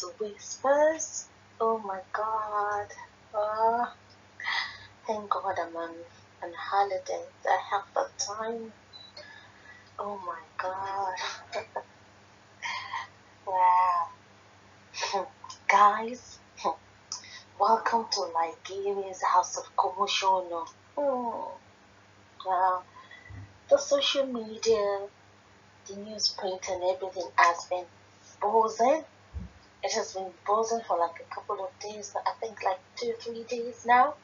to Whispers. Oh my god. Uh, thank God I'm on holiday. I have the time. Oh my god. Wow. Guys, welcome to Nigeria's House of Commotion. Wow. The social media, the newsprint and everything has been buzzing. It has been buzzing for like a couple of days, I think like 2 3 days now.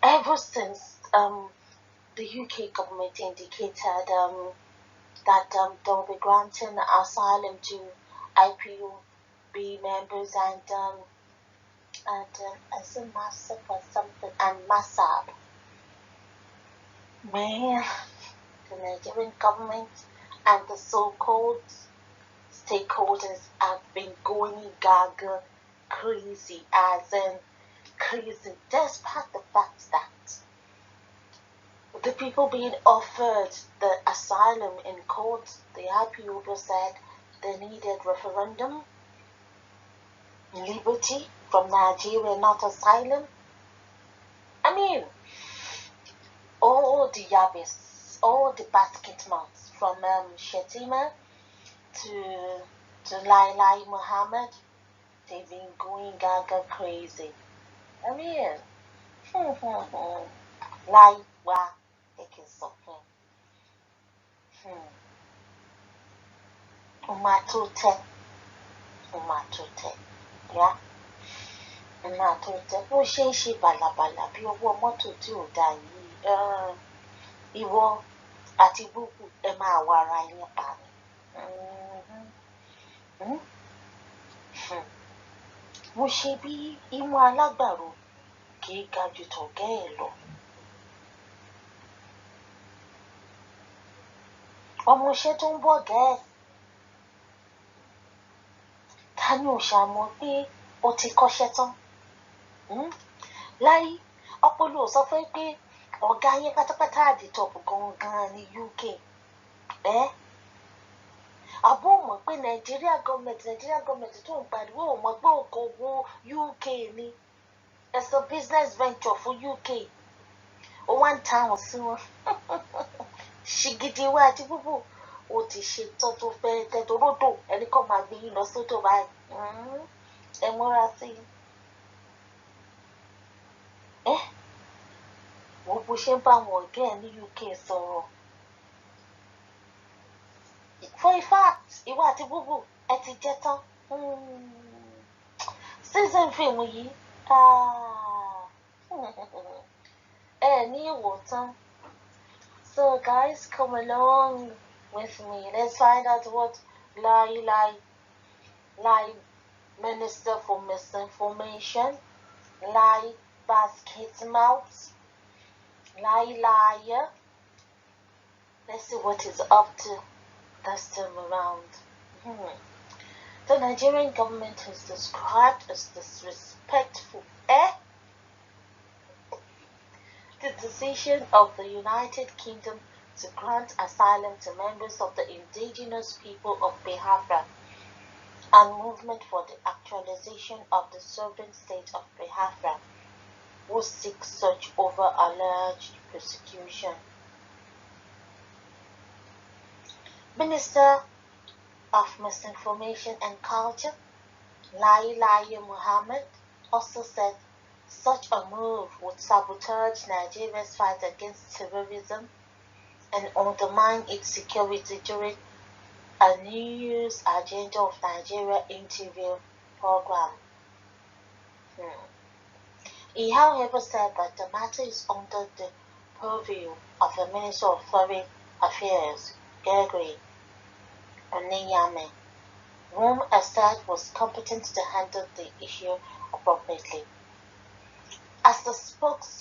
Ever since the UK government indicated that they'll be granting asylum to IPOB members and as a MASSOB or something and MASSOB. Man, the Nigerian government and the so-called stakeholders have been going gaga crazy, as in crazy, despite the fact that the people being offered the asylum in court, the IPOB said they needed referendum, liberty from Nigeria, not asylum. I mean, all the yabbies, all the basket mounts from Shetima to Laila Muhammad, they've been going gaga crazy. I mean, like, wow, it is something. Umatute, yeah, umatute. Bó ṣe ń ṣe bàlàbàlà bí ọwọ́ mọ́tò tí ò da yìí, ìwọ àti búkú ẹ máa wá ara yín pa ni. Mo ṣe bí imú alágbàro kì í ga ju tọ̀gá ẹ̀ lọ. Ọmọọṣẹ́ tó ń bọ̀gá ẹ̀, ta ni ò ṣàmọ̀ pé o ti kọ́ṣẹ́ tán? Láyé ọpọlọ ò sọ fún ẹ pé ọ̀gá yín pátápátá àdìtọ̀pù gangan ní UK. Àbó mọ̀ pé Nàìjíríà gọ́ọ̀mẹ̀ntì tó ń pariwo ò mọ̀ pé òkòwò UK ni. It's a business venture fún UK. Ó wá ń ta àwọn sí wọn. Ṣìgìdì wa àti búbù ó ti ṣetán tó fẹ́ tẹ́tòrótò ẹni kan máa gbé yín lọ sódò báyìí. Ẹ múra sí i. Wo bó ṣe ń bá àwọn ọ̀gá ẹ̀ ní UK sọ̀rọ̀. For a fact, ìwọ àti búbù ẹ ti jẹ́ tán. Season film yìí ẹ ní ìwò tán. So guys, come along with me. Let's find out what Lai Minister for Misinformation, Lai Basket Mouth, Lai Liar. Let's see what he's up to this time around. The Nigerian government is described as disrespectful. The decision of the United Kingdom to grant asylum to members of the indigenous people of Biafra and movement for the actualization of the sovereign state of Biafra, who seek such over alleged persecution. Minister of Misinformation and Culture, Laila Muhammad, also said such a move would sabotage Nigeria's fight against terrorism and undermine its security during a news agenda of Nigeria interview program. He, however, said that the matter is under the purview of the Minister of Foreign Affairs, Gregory Oniyame, whom a said was competent to handle the issue appropriately. As the spokesman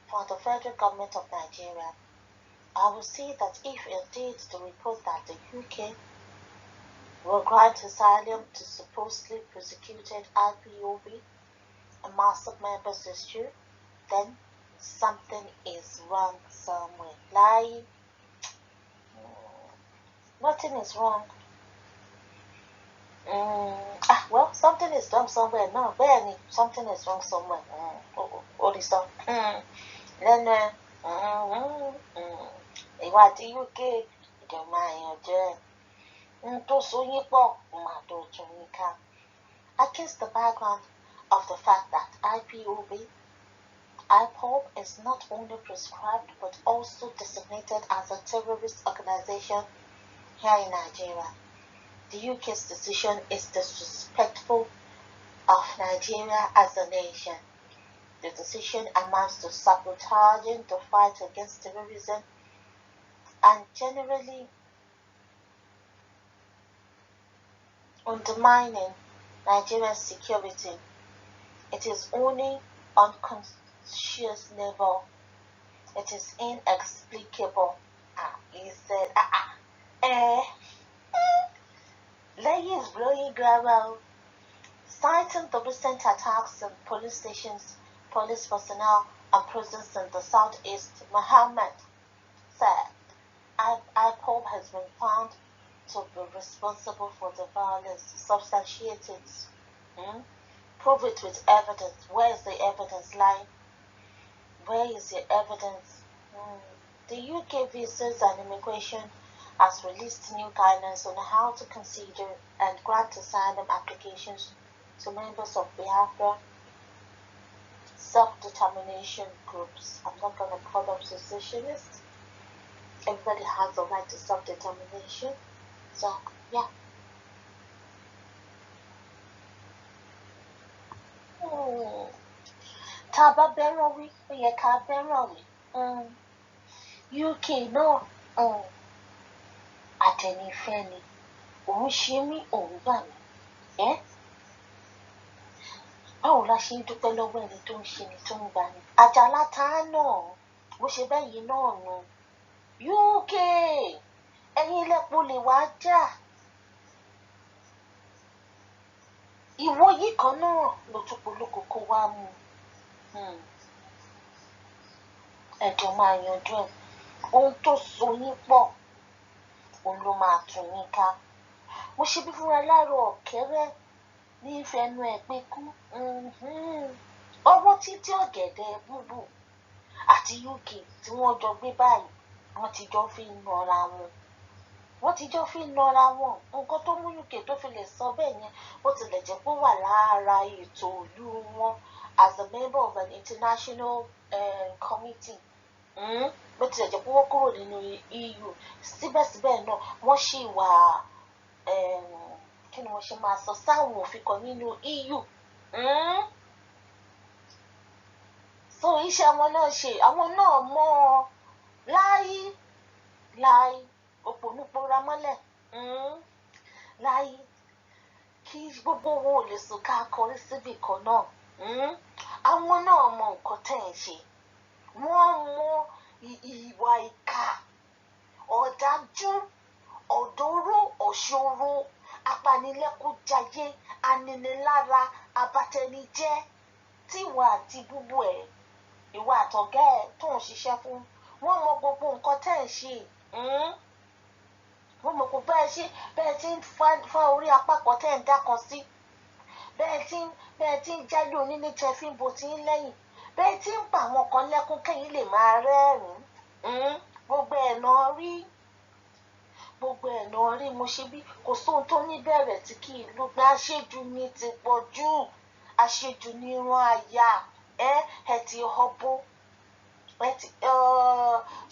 for the federal government of Nigeria, I will say that if indeed the report that the UK will grant asylum to supposedly persecuted IPOB and MASSOB members is true, then something is wrong somewhere. Nothing is wrong. Well, something is wrong somewhere. No, barely. Something is wrong somewhere. All this stuff. Then, ìwà àti UK ìjọ máa yanjú ẹ̀. Tó so yín pọ̀, máa tó tún yín ká. Against the background of the fact that IPOB is not only prescribed but also designated as a terrorist organization here in Nigeria. The UK's decision is disrespectful of Nigeria as a nation. The decision amounts to sabotaging the fight against terrorism and generally undermining Nigeria's security. It is only unconscious level. It is inexplicable. He said, Lady is blowing grammar. Citing the recent attacks on police stations, police personnel, and prisons in the southeast, Mohammed said, IPOB has been found to be responsible for the violence. Substantiate it. Prove it with evidence. Where is the evidence lying? Where is the evidence? The UK Visas and Immigration has released new guidance on how to consider and grant asylum applications to members of Biafra self-determination groups. I'm not going to call them secessionists. Everybody has the right to self-determination. So, yeah. Taba Berawi, Yaka Berawi. UK no. Àtẹnifẹ́ni òun ṣe mí òun gbà mí báwo la ṣe ń dúpẹ́ lọ́wọ́ ẹni tó ń ṣe ni tó ń gbà ní àjàlá tá a náà bó ṣe bẹ́yìí náà nu UK ẹ̀yin ilẹ̀pọ̀ lè wá jà ìwọ yìí kan náà ló tún polóko kó wá mu ẹjọ́ máa yanjú ẹ̀ ohun tó so yín pọ̀ òun ló máa tún yín ká mo ṣe bí fúnra láàárọ̀ ọ̀kẹ́rẹ́ ní ìfẹ́nu ẹ̀ pé kú ọwọ́ títí ọ̀gẹ̀dẹ̀ búbù àti UK tí wọ́n jọ gbé báyìí wọ́n ti jọ fi nọra wọn nǹkan tó mú UK tó fi lè sọ bẹ́ẹ̀ yẹn bó tilẹ̀ jẹ́ pé ó wà lára ètò ìlú wọn as a member of an international committee bó tilẹ̀ jẹ́ pé wọ́n kúrò nínú EU síbẹ̀síbẹ̀ náà wọ́n ṣì wà kí ni wọ́n ṣe máa sọ sáwọn òfin kan nínú EU so iṣẹ́ wọn náà ṣe àwọn náà mọ́ ọ láì òpónúpóra mọ́lẹ̀ láì kí gbogbo wọn ò lè sùn ká kọrí síbì kan náà àwọn náà mọ nǹkan tẹ́ ẹ̀ ṣe wọ́n mọ ìwà ìkà ọ̀dájú ọ̀dọ́rọ̀ ọ̀ṣọ́rọ̀ apanilẹ́kúnjayé aninilára abatẹnijẹ́ tíwà àti búbú ẹ̀ ìwà àtọ̀gá ẹ̀ tó ń ṣiṣẹ́ fún wọ́n mọ gbogbo nǹkan tẹ́ ẹ̀ ṣe wọ́n mọ̀ pé bẹ́ẹ̀ tí ń fa orí apákọ̀ tẹ́ ń dákan sí bẹ́ẹ̀ tí ń jálè onílé tẹ́ fi ń bo tí ń lẹ́yìn bẹ́ẹ̀ tí ń pa àwọn kan lẹ́kún kẹ́yìn lè máa rẹ́rìn-ín gbogbo ẹ̀ náà rí mo ṣe bí kò sóhun tó ní bẹ̀rẹ̀ tí kì í ló gbé àṣejù ní ti pọ̀ jù àṣejù ní irun àyà ẹ ti họ́bó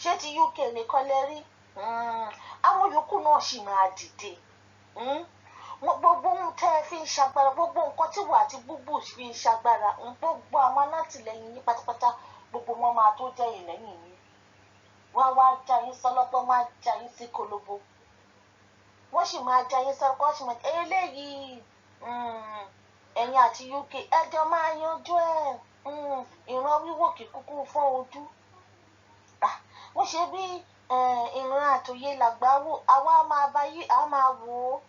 ṣé ti UK nìkan lẹ rí àwọn yòókù náà sì máa dìde gbogbo ohun tẹ́ ẹ fi ń ṣagbára gbogbo nǹkan tí wà àti gbogbo fi ń ṣagbára gbogbo àwọn alátìlẹyìn yín pátápátá gbogbo wọn máa tó jẹ́ ìlẹ́yìn yín wọ́n wá já yín sọ́lọ́pọ́ wọ́n á já yín sí kolobo wọ́n sì máa já yín sọ́lọ́pọ́ wọ́n sì máa eléyìí ẹ̀yin àti UK ẹjọ́ máa yanjú ẹ̀ ìran wíwò kì kúkú fọ́ ojú wọ́n ṣe bí ìran àtòyé làgbà wò àwa máa bá yí a máa wò ó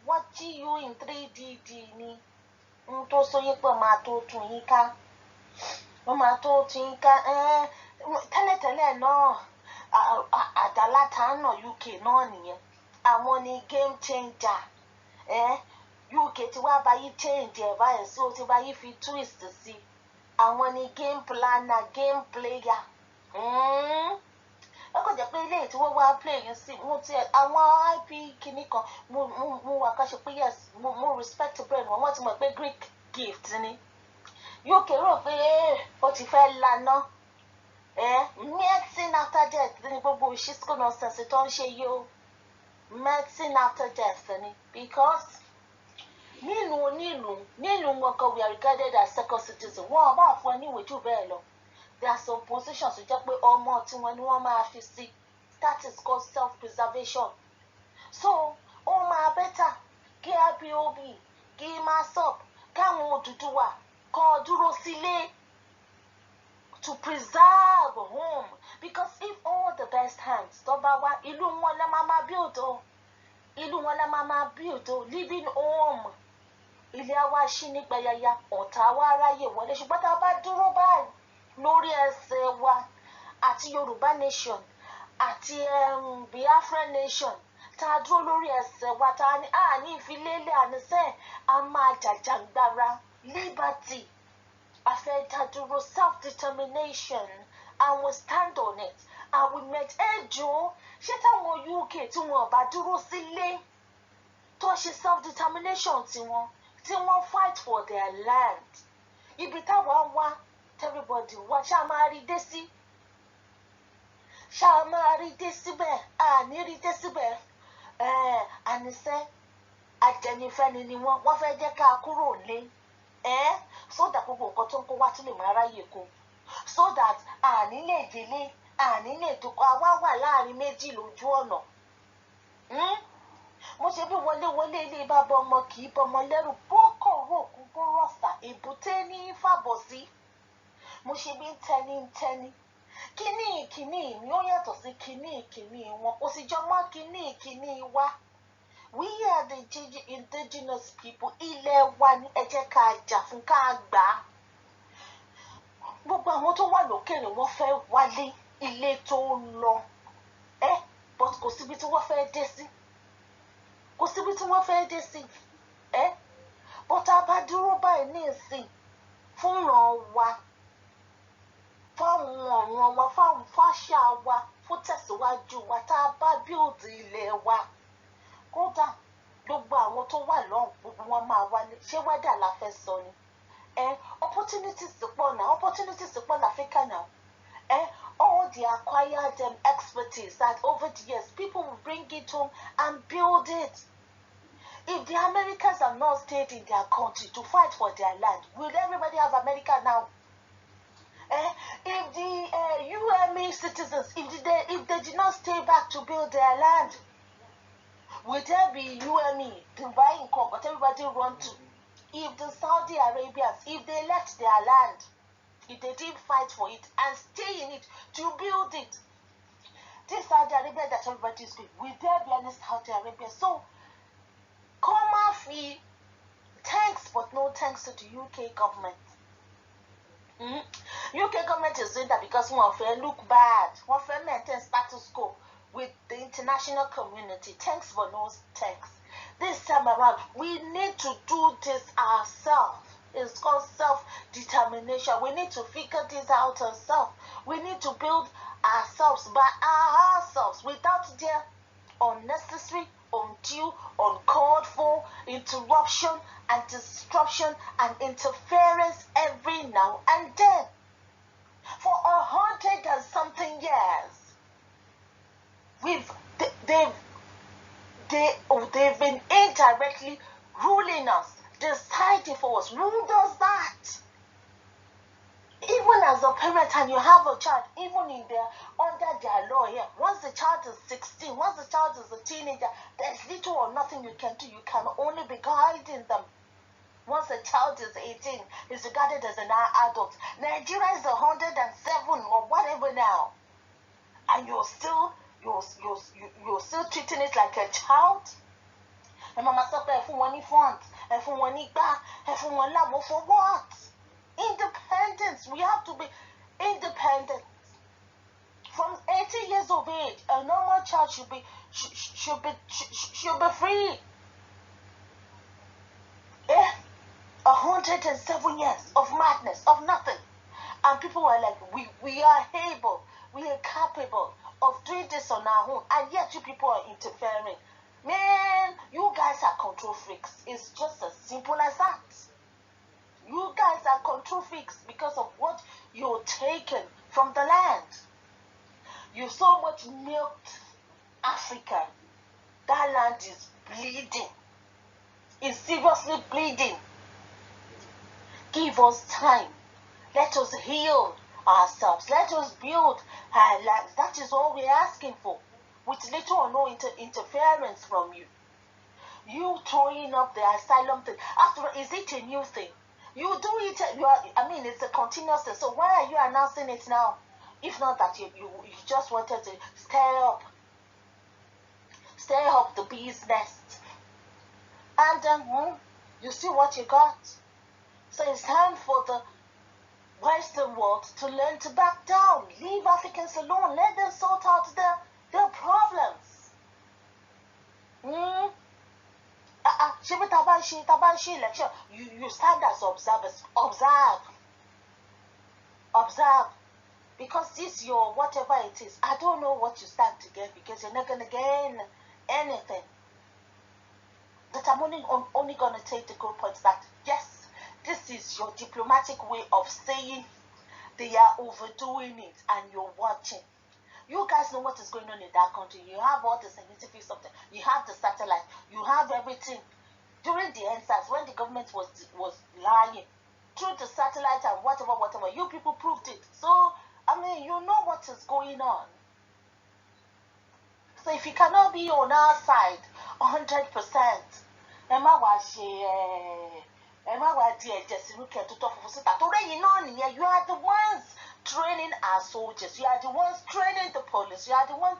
wọ́n jí you in 3DD ni n tó sóyún pọ̀ máa tó tún yín ká wọ́n máa tó tún yín ká tẹ́lẹ̀tẹ́lẹ̀ náà àdálátà náà UK náà nìyẹn àwọn ni game changer UK ti wá bá yí change ẹ̀ báyìí sí o ti bá yí fi twist sí àwọn ni game planner game player. Ó kò jẹ́ pé ilé tí wọ́n wá play yín sí mo ti àwọn IP kìíní kan mo wà ká ṣe pé yes mo respect brain wọ́n ti mọ̀ pé Greek gift ni UK rò pé ó ti fẹ́ lana medicine after death ní gbogbo ìṣísíkò nonsense tó ń ṣe yìí o medicine after death ni because nínú wọn kan we are regarded as second citizen wọn bá fún ẹ ní ìwé jù bẹ́ẹ̀ lọ. There are some positions tó jẹ́ pé ọmọ tí wọ́n ní wọ́n máa fi sí that is called self-preservation. So ó máa better kí IPOB kí MASSOB káwọn Odùduwà kan dúró sílé to preserve home because if all the best hands tó bá wá ìlú wọn lè máa build o ìlú wọn lè máa build o living home ilé wa ṣí ní gbẹyẹyà ọ̀tá wa ráyè wọlé ṣùgbọ́n tá a bá dúró báyìí lórí ẹsẹ̀ wa àti Yorùbá nation àti Biafra nation tá a dúró lórí ẹsẹ̀ wa tá a ní ìfilélẹ̀ àníṣe a máa jàjàgbara liberty afẹ́dádúró self-determination and we stand on it and we met ẹjọ́ ṣé táwọn UK tí wọn bá dúró sílé tó ṣe self-determination tiwọn tí wọ́n fight for their land ibi táwọn wá everybody wá ṣá máa rí dé sí ṣá máa rí dé síbẹ̀ àní rí dé síbẹ̀ àníṣe ajẹnifẹ́ni ni wọ́n fẹ́ jẹ́ ká kúrò lé so that gbogbo nǹkan tó ń kó wá tún lè máa ráyè kó so that àní lè délé àní lè dúkọ àwa wà láàrin méjì lójú ọ̀nà mo ṣe bí wọlé ilé bàbá ọmọ kì í bọmọ lẹ́rù bọ́kọ̀ rògùn bọ́rọ̀sà èbúté ní fàbọ̀ sí mo ṣe bí tẹni kíní mi ó yàtọ̀ sí kíní wọn kò sì jọ mọ́ kíní wa. We are the indigenous people ilẹ̀ wa ní ẹ jẹ́ ká jà fún ká gbà á. Gbogbo àwọn tó wà lókèrè wọ́n fẹ́ wálé ilé tó lọ but kò síbi tí wọ́n fẹ́ dé sí but a bá dúró báyìí ní ìsìn fún ràn wá fáwọn ọ̀ràn wa fáwọn fáṣà wa fún tẹ̀síwájú wa tá a bá build ilẹ̀ wa kódà gbogbo àwọn tó wà lọ́hùn gbogbo wọn máa wálé ṣé wẹ́dà la fẹ́ sọ ni opportunities pọ̀ l'Africa now all the acquired expertise that over the years people will bring it home and build it. If the Americans have not stayed in their country to fight for their land, will everybody have America now? If the UME citizens, if they did not stay back to build their land, will there be UME, Dubai in Congo, what everybody run to? If the Saudi Arabians, if they left their land, if they didn't fight for it and stay in it to build it, this Saudi Arabia that everybody is going, will there be any Saudi Arabia? So, come off me, thanks but no thanks to the UK government. UK government is doing that because one of look bad, one of maintain status quo with the international community. Thanks but no thanks. This time around, we need to do this ourselves. It's called self-determination. We need to figure this out ourselves. We need to build ourselves by ourselves without their unnecessary, undue, uncalled for interruption and disruption and interference every now and then. For 100 and something years, they've been indirectly ruling us, deciding for us. Who does that? Even as a parent and you have a child, even in under their law here, once the child is 16, once the child is a teenager, there's little or nothing you can do. You can only be guiding them. Once a child is 18, is regarded as an adult. Nigeria is 107 or whatever now, and you're still treating it like a child. And mama said, for what? Independence. We have to be independent. From 18 years of age, a normal child should be free. 107 years of madness, of nothing. And people were like, we are able, we are capable of doing this on our own, and yet you people are interfering. Man, you guys are control freaks. It's just as simple as that. You guys are control freaks because of what you're taking from the land. You so much milked Africa. That land is bleeding. It's seriously bleeding. Give us time. Let us heal ourselves. Let us build our lives. That is all we're asking for, with little or no interference from you. You throwing up the asylum thing. After all, is it a new thing? You do it. It's a continuous thing. So why are you announcing it now? If not that you just wanted to stir up the bee's nest. And then you see what you got. So it's time for the Western world to learn to back down. Leave Africans alone. Let them sort out their problems. You stand as observers. Observe. Because this your whatever it is, I don't know what you stand to get, because you're not going to gain anything. That I'm only going to take the good points that, yes, this is your diplomatic way of saying they are overdoing it and you're watching. You guys know what is going on in that country. You have all the scientific stuff. You have the satellite. You have everything. During the NSAS, when the government was lying, through the satellite and whatever, you people proved it. So, you know what is going on. So if you cannot be on our side 100%, you are the ones training our soldiers. You are the ones training the police. You are the ones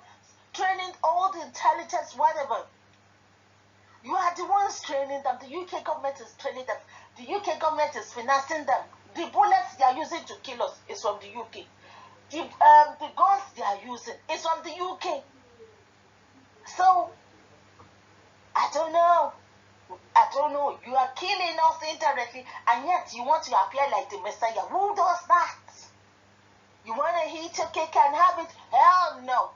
training all the intelligence, whatever. You are the ones training them. The UK government is training them. The UK government is financing them. The bullets they are using to kill us is from the UK. The guns they are using is from the UK. So, I don't know. You are killing us indirectly, and yet you want to appear like the Messiah. Who does that? You want to eat your cake and have it? Hell no.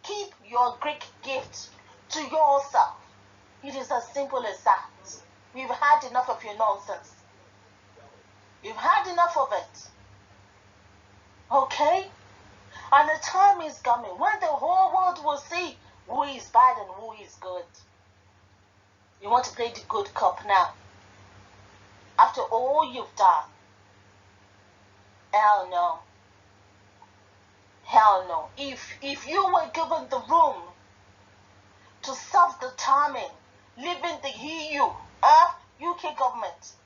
Keep your Greek gift to yourself. It is as simple as that. We've had enough of your nonsense. You've had enough of it. Okay? And the time is coming when the whole world will see who is bad and who is good. You want to play the good cop now. After all you've done. Hell no. Hell no. If you were given the room to self-determine, leaving the EU, UK government,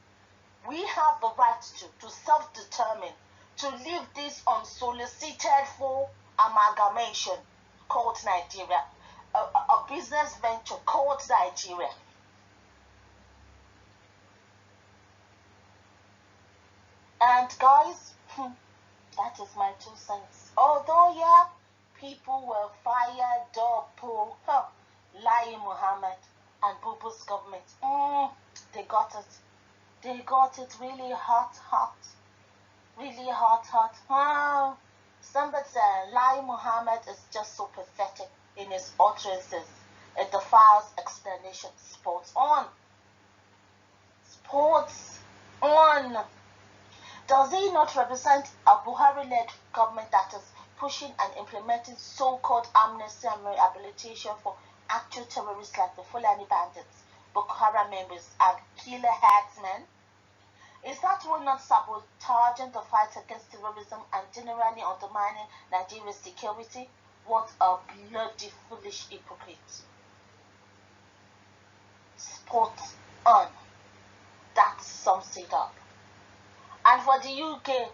we have the right to self-determine, to leave this unsolicited for amalgamation called Nigeria, a business venture called Nigeria. And guys, that is my 2 cents. Although, yeah, people were fired up, Lai Mohammed and Bubu's government, they got it. They got it really hot. Really hot. Somebody said Lai Mohammed is just so pathetic in his utterances. It defies explanation. Sports on. Does he not represent a Buhari-led government that is pushing and implementing so-called amnesty and rehabilitation for actual terrorists like the Fulani bandits, Boko Haram members, and killer herdsmen? Is that one not sabotaging the fight against terrorism and generally undermining Nigeria's security? What a bloody foolish hypocrite. Sports on. That sums it up. And for the UK,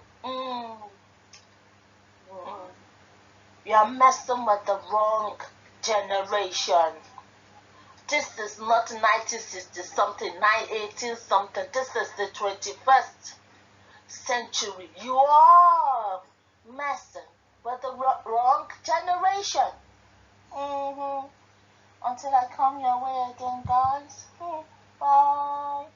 you are messing with the wrong generation. This is not 1960 something, 1918 something. This is the 21st century. You are messing with the wrong generation. Until I come your way again, guys. Bye.